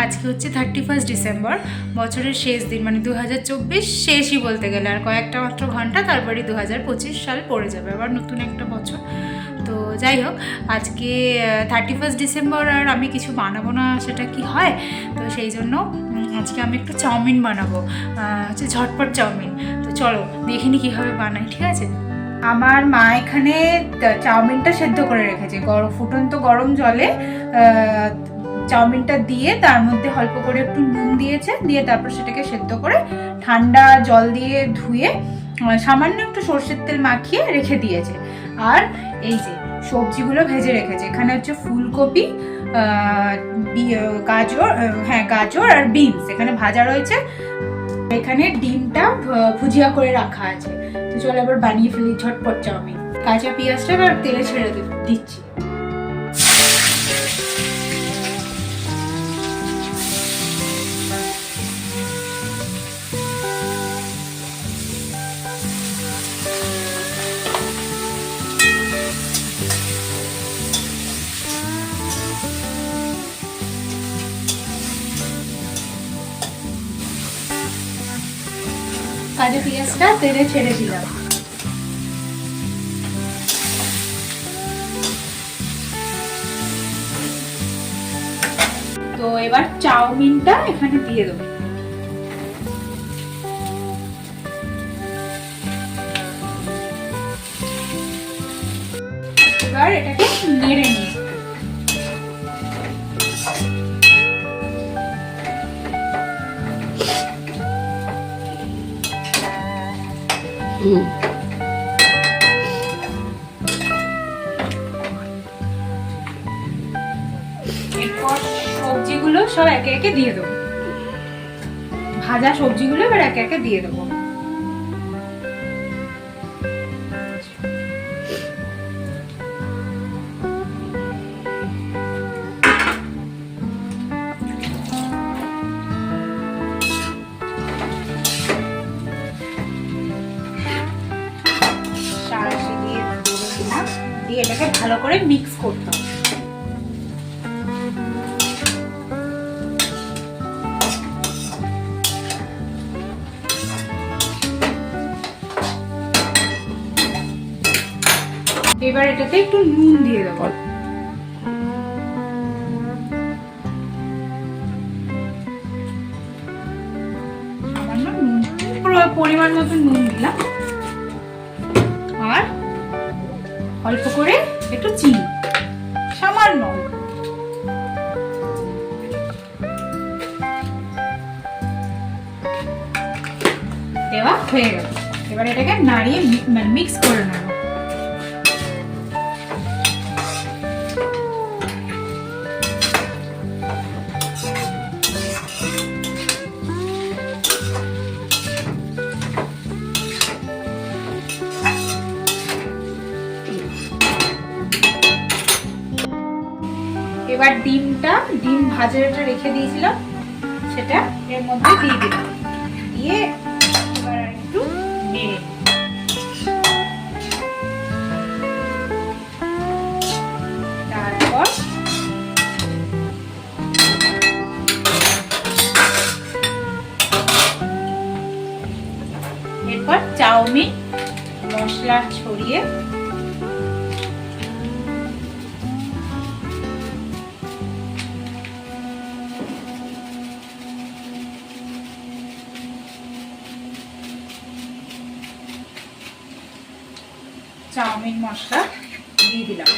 আজকে হচ্ছে 31 ডিসেম্বর, বছরের শেষ দিন, মানে 2024 শেষই বলতে গেলে, আর কয়েকটা মাত্র ঘন্টা তারপরে 2025 সাল পড়ে যাবে, আবার নতুন একটা বছর। তো যাই হোক, আজকে 31 ডিসেম্বর আর আমি কিছু বানাবো না সেটা কি হয়, তো সেই জন্য আজকে আমি একটু চাউমিন বানাবো, হচ্ছে ঝটপট চাউমিন। তো চলো দেখিনি কীভাবে বানাই, ঠিক আছে। আমার মা এখানে চাউমিনটা সেদ্ধ করে রেখেছে ফুটন্ত গরম জলে, চাউমিনটা দিয়ে তার মধ্যে অল্প করে একটু নুন দিয়েছে, দিয়ে তারপর সেটাকে সেদ্ধ করে ঠান্ডা জল দিয়ে ধুয়ে সামান্য একটু সর্ষের তেল মাখিয়ে রেখে দিয়েছে। আর এই যে সবজিগুলো ভেজে রেখেছে, এখানে হচ্ছে ফুলকপি, গাজর, গাজর আর বিনস এখানে ভাজা রয়েছে, এখানে ডিমটা ভুজিয়া করে রাখা আছে। তো চলো এবার বানিয়ে ফেলি ঝটপট চাউমিন। কাঁচা পেঁয়াজটা এবার তেলে ছেড়ে দিচ্ছি। কাঁচা পেঁয়াজটা তেলে ছেড়ে দিলাম। তো এবার চাউমিনটা এখানে দিয়ে দেবো। এবার এটাকে নেড়ে নিই। এরপর সবজিগুলো সব একে একে দিয়ে দেবো, ভাজা সবজিগুলো এবার একে একে দিয়ে দেবো। দিয়ে এটাকে ভালো করে মিক্স করতে হবে। এবার এটাতে একটু নুন দিয়ে দেবো, সামান্য নুন, পরিমাণ মতো নুন দিলাম, আর অল্প করে একটু চিনি, সামান্য দেওয়া হয়ে গেল। এবার এটাকে নাড়িয়ে মিক্স করে নেব। এবার ডিম ভাজাটা রেখে দিয়েছিলাম সেটা এর মধ্যে দিয়ে দিলাম, দিয়ে এবার একটু নেড়ে তারপর এরপর চাউমিন মশলা ছড়িয়ে চাউমিন মশলা দিয়ে দিলাম।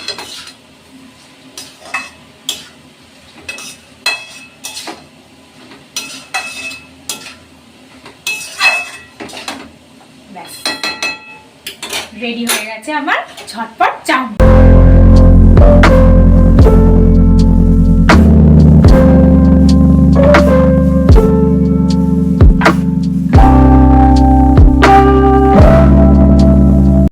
ব্যাস রেডি হয়ে গেছে আমার ঝটপট চাউমিন।